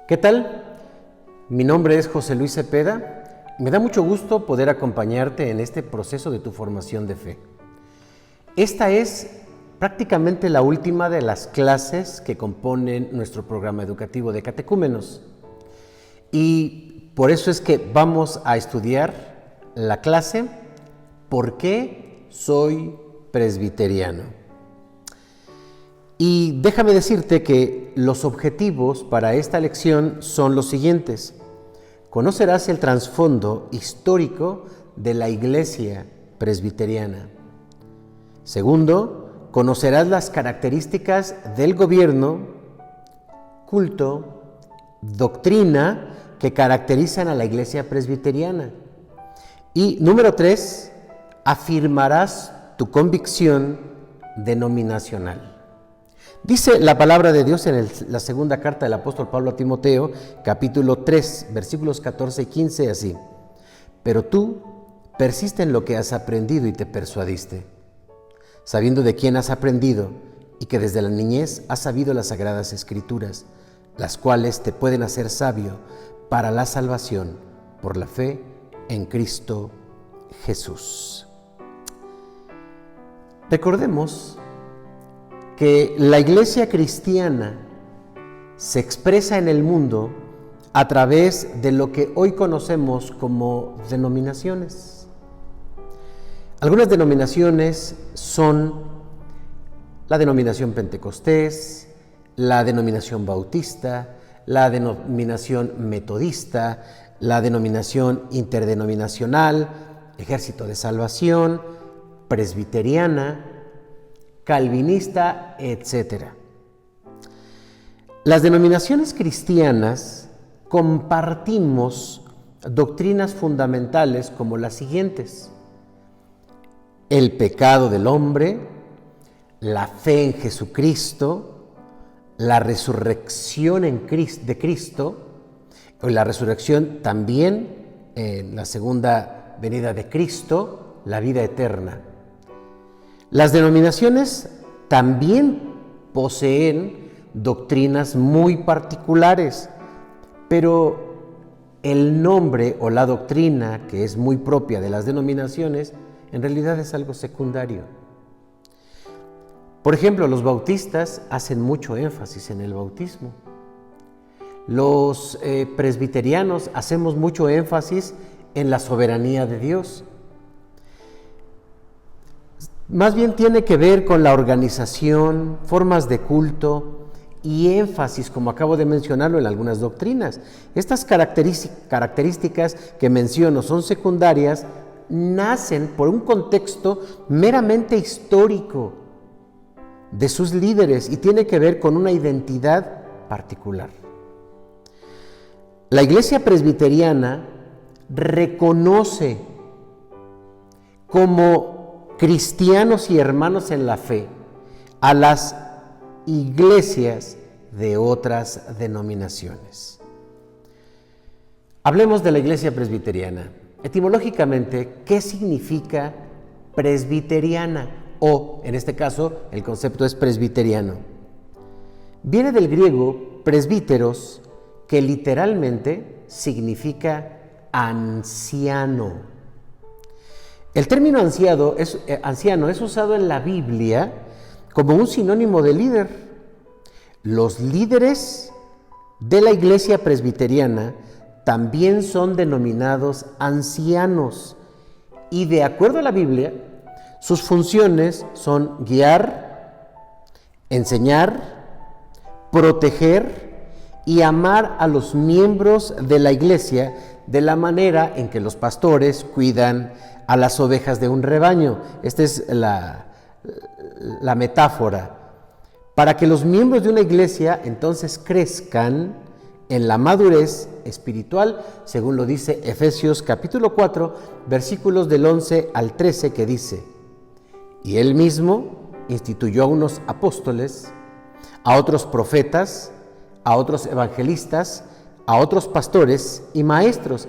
¿Qué tal? Mi nombre es José Luis Cepeda. Me da mucho gusto poder acompañarte en este proceso de tu formación de fe. Esta es prácticamente la última de las clases que componen nuestro programa educativo de catecúmenos. Y por eso es que vamos a estudiar la clase ¿Por qué soy presbiteriano? Y déjame decirte que los objetivos para esta lección son los siguientes. Conocerás el trasfondo histórico de la Iglesia presbiteriana. Segundo, conocerás las características del gobierno, culto, doctrina que caracterizan a la Iglesia presbiteriana. Y número 3, afirmarás tu convicción denominacional. Dice la palabra de Dios en la segunda carta del apóstol Pablo a Timoteo, capítulo 3, versículos 14 y 15, así. Pero tú persiste en lo que has aprendido y te persuadiste, sabiendo de quién has aprendido y que desde la niñez has sabido las sagradas escrituras, las cuales te pueden hacer sabio para la salvación por la fe en Cristo Jesús. Recordemos que la Iglesia cristiana se expresa en el mundo a través de lo que hoy conocemos como denominaciones. Algunas denominaciones son la denominación pentecostés, la denominación bautista, la denominación metodista, la denominación interdenominacional, Ejército de Salvación, presbiteriana, calvinista, etc. Las denominaciones cristianas compartimos doctrinas fundamentales como las siguientes: el pecado del hombre, la fe en Jesucristo, la resurrección de Cristo, o la resurrección también en la segunda venida de Cristo, la vida eterna. Las denominaciones también poseen doctrinas muy particulares, pero el nombre o la doctrina, que es muy propia de las denominaciones, en realidad es algo secundario. Por ejemplo, los bautistas hacen mucho énfasis en el bautismo. Los presbiterianos hacemos mucho énfasis en la soberanía de Dios. Más bien tiene que ver con la organización, formas de culto y énfasis, como acabo de mencionarlo, en algunas doctrinas. Estas características que menciono son secundarias, nacen por un contexto meramente histórico de sus líderes y tiene que ver con una identidad particular. La Iglesia presbiteriana reconoce como cristianos y hermanos en la fe a las iglesias de otras denominaciones. Hablemos de la Iglesia presbiteriana. Etimológicamente, ¿qué significa presbiteriana? O, en este caso, el concepto es presbiteriano. Viene del griego presbíteros, que literalmente significa anciano. El término anciano es usado en la Biblia como un sinónimo de líder. Los líderes de la Iglesia presbiteriana también son denominados ancianos y, de acuerdo a la Biblia, sus funciones son guiar, enseñar, proteger y amar a los miembros de la Iglesia de la manera en que los pastores cuidan a las ovejas de un rebaño. Esta es la metáfora. Para que los miembros de una iglesia entonces crezcan en la madurez espiritual, según lo dice Efesios capítulo 4, versículos del 11 al 13, que dice: y él mismo instituyó a unos apóstoles, a otros profetas, a otros evangelistas, a otros pastores y maestros,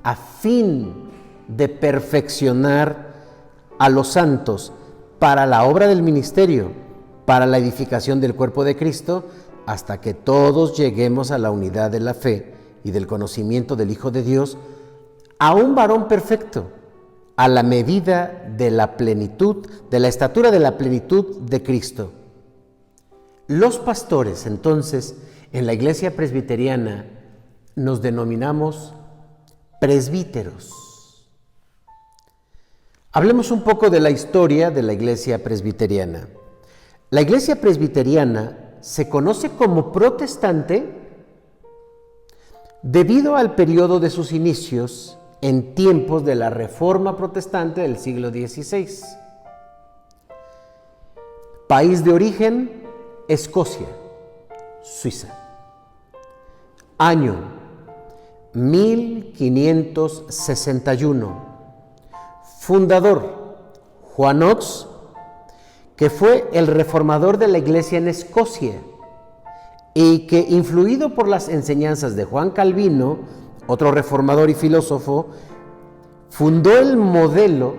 a fin de perfeccionar a los santos para la obra del ministerio, para la edificación del cuerpo de Cristo, hasta que todos lleguemos a la unidad de la fe y del conocimiento del Hijo de Dios, a un varón perfecto, a la medida de la plenitud, de la estatura de la plenitud de Cristo. Los pastores, entonces, en la Iglesia presbiteriana nos denominamos presbíteros. Hablemos un poco de la historia de la Iglesia presbiteriana. La Iglesia presbiteriana se conoce como protestante debido al periodo de sus inicios en tiempos de la Reforma Protestante del siglo XVI. País de origen, Escocia, Suiza. Año 1561. Fundador, Juan Knox, que fue el reformador de la Iglesia en Escocia y que, influido por las enseñanzas de Juan Calvino, otro reformador y filósofo, fundó el modelo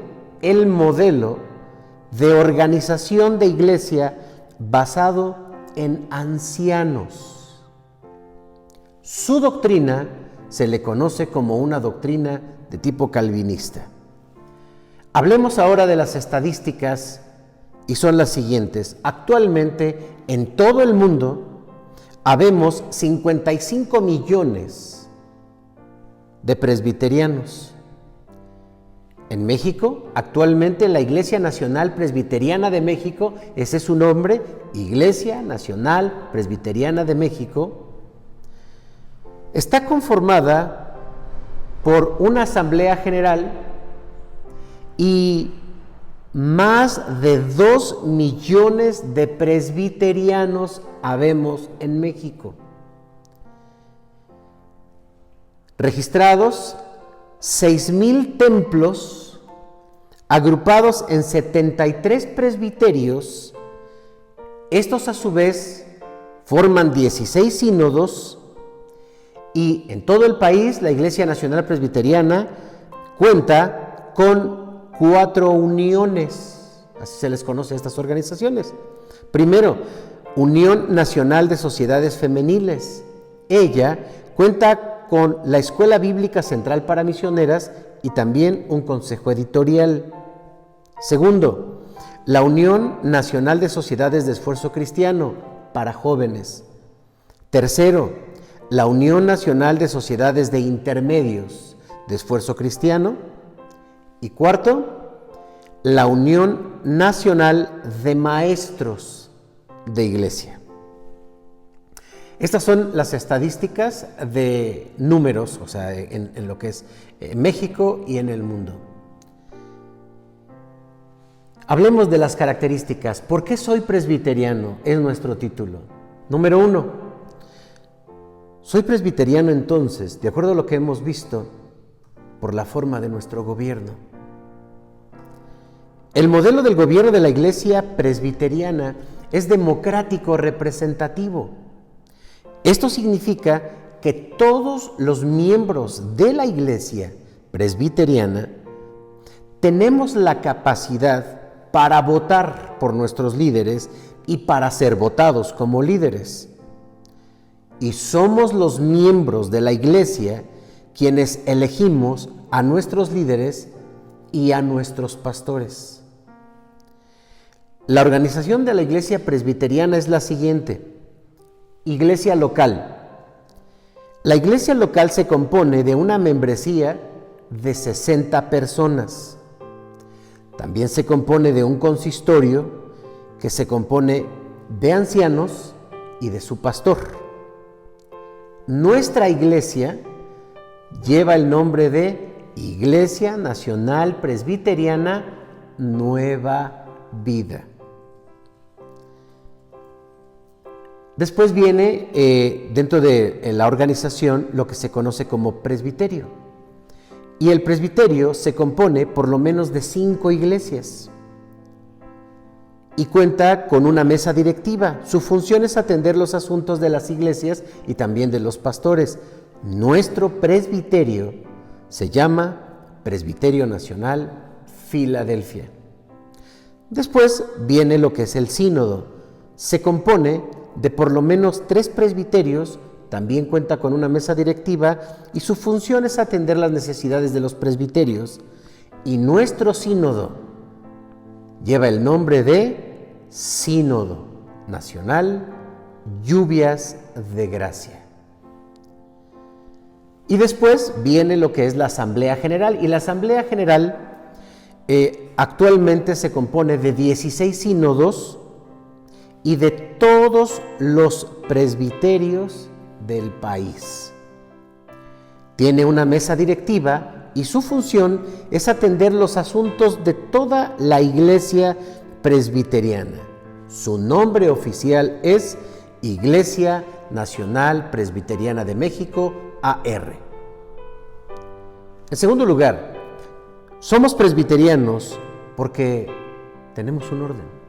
de organización de iglesia basado en ancianos. Su doctrina se le conoce como una doctrina de tipo calvinista. Hablemos ahora de las estadísticas y son las siguientes. Actualmente en todo el mundo habemos 55 millones de presbiterianos. En México, actualmente la Iglesia Nacional Presbiteriana de México, ese es su nombre, Iglesia Nacional Presbiteriana de México, está conformada por una asamblea general y más de 2 millones de presbiterianos habemos en México. Registrados 6,000 templos agrupados en 73 presbiterios. Estos a su vez forman 16 sínodos y en todo el país la Iglesia Nacional Presbiteriana cuenta con 4 uniones, así se les conoce a estas organizaciones. Primero, Unión Nacional de Sociedades Femeniles. Ella cuenta con la Escuela Bíblica Central para Misioneras y también un consejo editorial. Segundo, la Unión Nacional de Sociedades de Esfuerzo Cristiano para jóvenes. Tercero, la Unión Nacional de Sociedades de Intermedios de Esfuerzo Cristiano. Y cuarto, la Unión Nacional de Maestros de Iglesia. Estas son las estadísticas de números, o sea, en lo que es México y en el mundo. Hablemos de las características. ¿Por qué soy presbiteriano? Es nuestro título. Número 1. Soy presbiteriano entonces, de acuerdo a lo que hemos visto, por la forma de nuestro gobierno. El modelo del gobierno de la Iglesia presbiteriana es democrático representativo. Esto significa que todos los miembros de la Iglesia presbiteriana tenemos la capacidad para votar por nuestros líderes y para ser votados como líderes. Y somos los miembros de la Iglesia quienes elegimos a nuestros líderes y a nuestros pastores. La organización de la Iglesia presbiteriana es la siguiente. Iglesia local. La iglesia local se compone de una membresía de 60 personas. También se compone de un consistorio que se compone de ancianos y de su pastor. Nuestra iglesia lleva el nombre de Iglesia Nacional Presbiteriana Nueva Vida. Después viene dentro de la organización lo que se conoce como presbiterio. Y el presbiterio se compone por lo menos de 5 iglesias y cuenta con una mesa directiva. Su función es atender los asuntos de las iglesias y también de los pastores. Nuestro presbiterio se llama Presbiterio Nacional Filadelfia. Después viene lo que es el sínodo. Se compone de por lo menos 3 presbiterios, también cuenta con una mesa directiva y su función es atender las necesidades de los presbiterios. Y nuestro sínodo lleva el nombre de Sínodo Nacional Lluvias de Gracia. Y después viene lo que es la Asamblea General, y la Asamblea General actualmente se compone de 16 sínodos y de todos los presbiterios del país. Tiene una mesa directiva y su función es atender los asuntos de toda la Iglesia presbiteriana. Su nombre oficial es Iglesia Nacional Presbiteriana de México, AR. En segundo lugar, somos presbiterianos porque tenemos un orden.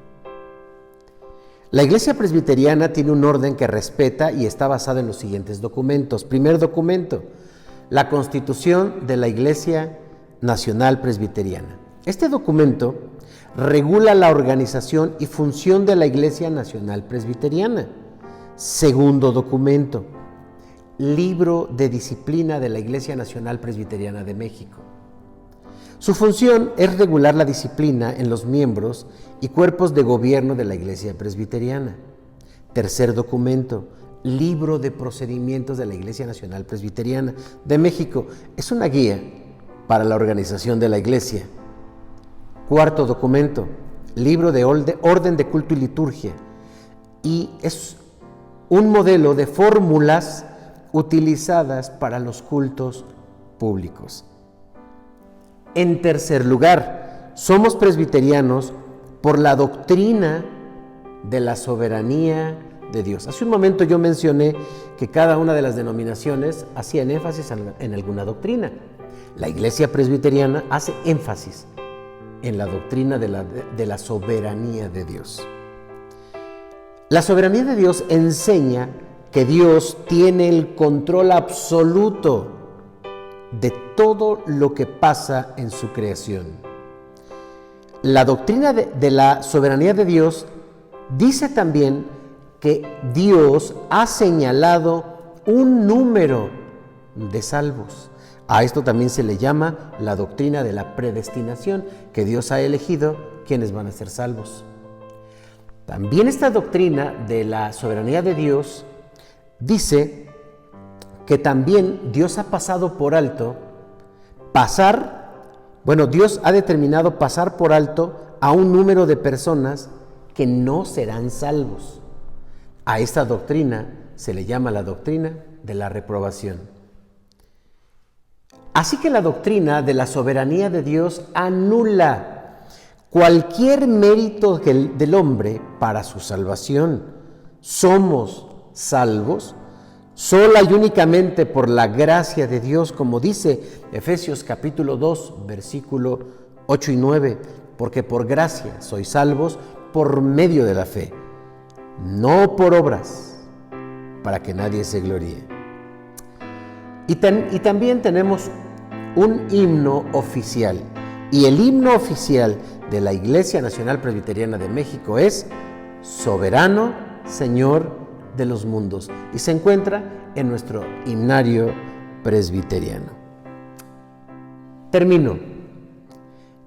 La Iglesia presbiteriana tiene un orden que respeta y está basada en los siguientes documentos. Primer documento, la Constitución de la Iglesia Nacional Presbiteriana. Este documento regula la organización y función de la Iglesia Nacional Presbiteriana. Segundo documento, Libro de Disciplina de la Iglesia Nacional Presbiteriana de México. Su función es regular la disciplina en los miembros y cuerpos de gobierno de la Iglesia Presbiteriana. Tercer documento, Libro de Procedimientos de la Iglesia Nacional Presbiteriana de México. Es una guía para la organización de la Iglesia. Cuarto documento, Libro de Orden de Culto y Liturgia. Y es un modelo de fórmulas utilizadas para los cultos públicos. En tercer lugar, somos presbiterianos por la doctrina de la soberanía de Dios. Hace un momento yo mencioné que cada una de las denominaciones hacían énfasis en alguna doctrina. La Iglesia presbiteriana hace énfasis en la doctrina de la soberanía de Dios. La soberanía de Dios enseña que Dios tiene el control absoluto de todo lo que pasa en su creación. La doctrina de la soberanía de Dios dice también que Dios ha señalado un número de salvos. A esto también se le llama la doctrina de la predestinación, que Dios ha elegido quienes van a ser salvos. También esta doctrina de la soberanía de Dios dice que también Dios ha pasado por alto Dios ha determinado pasar por alto a un número de personas que no serán salvos. A esta doctrina se le llama la doctrina de la reprobación. Así que la doctrina de la soberanía de Dios anula cualquier mérito del hombre para su salvación. Somos salvos sola y únicamente por la gracia de Dios, como dice Efesios capítulo 2, versículo 8 y 9, porque por gracia sois salvos por medio de la fe, no por obras, para que nadie se gloríe. Y también tenemos un himno oficial, y el himno oficial de la Iglesia Nacional Presbiteriana de México es Soberano Señor de los mundos, y se encuentra en nuestro himnario presbiteriano. Termino.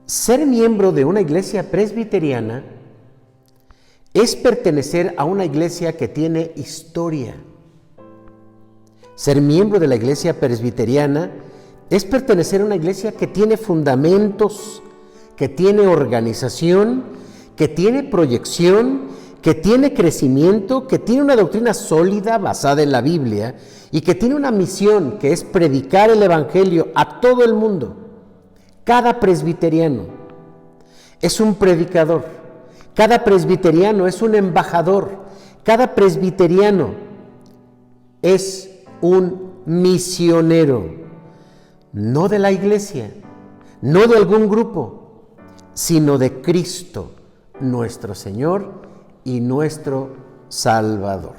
Ser miembro de una iglesia presbiteriana es pertenecer a una iglesia que tiene historia. Ser miembro de la iglesia presbiteriana es pertenecer a una iglesia que tiene fundamentos, que tiene organización, que tiene proyección, que tiene crecimiento, que tiene una doctrina sólida basada en la Biblia y que tiene una misión que es predicar el Evangelio a todo el mundo. Cada presbiteriano es un predicador, cada presbiteriano es un embajador, cada presbiteriano es un misionero, no de la iglesia, no de algún grupo, sino de Cristo, nuestro Señor y nuestro Salvador.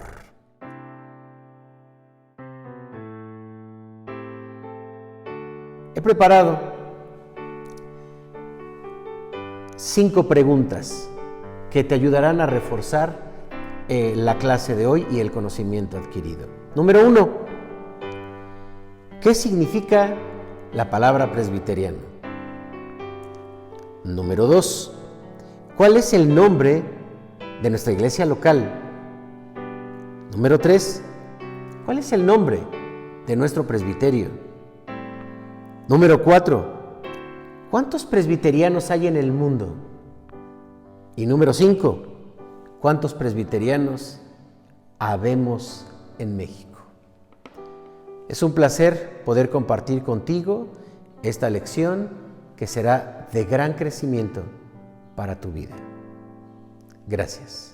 He preparado 5 preguntas que te ayudarán a reforzar la clase de hoy y el conocimiento adquirido. Número 1. ¿Qué significa la palabra presbiteriano? Número 2. ¿Cuál es el nombre de nuestra iglesia local? Número 3. ¿Cuál es el nombre de nuestro presbiterio? Número 4. ¿Cuántos presbiterianos hay en el mundo? Y número 5. ¿Cuántos presbiterianos habemos en México? Es un placer poder compartir contigo esta lección que será de gran crecimiento para tu vida. Gracias.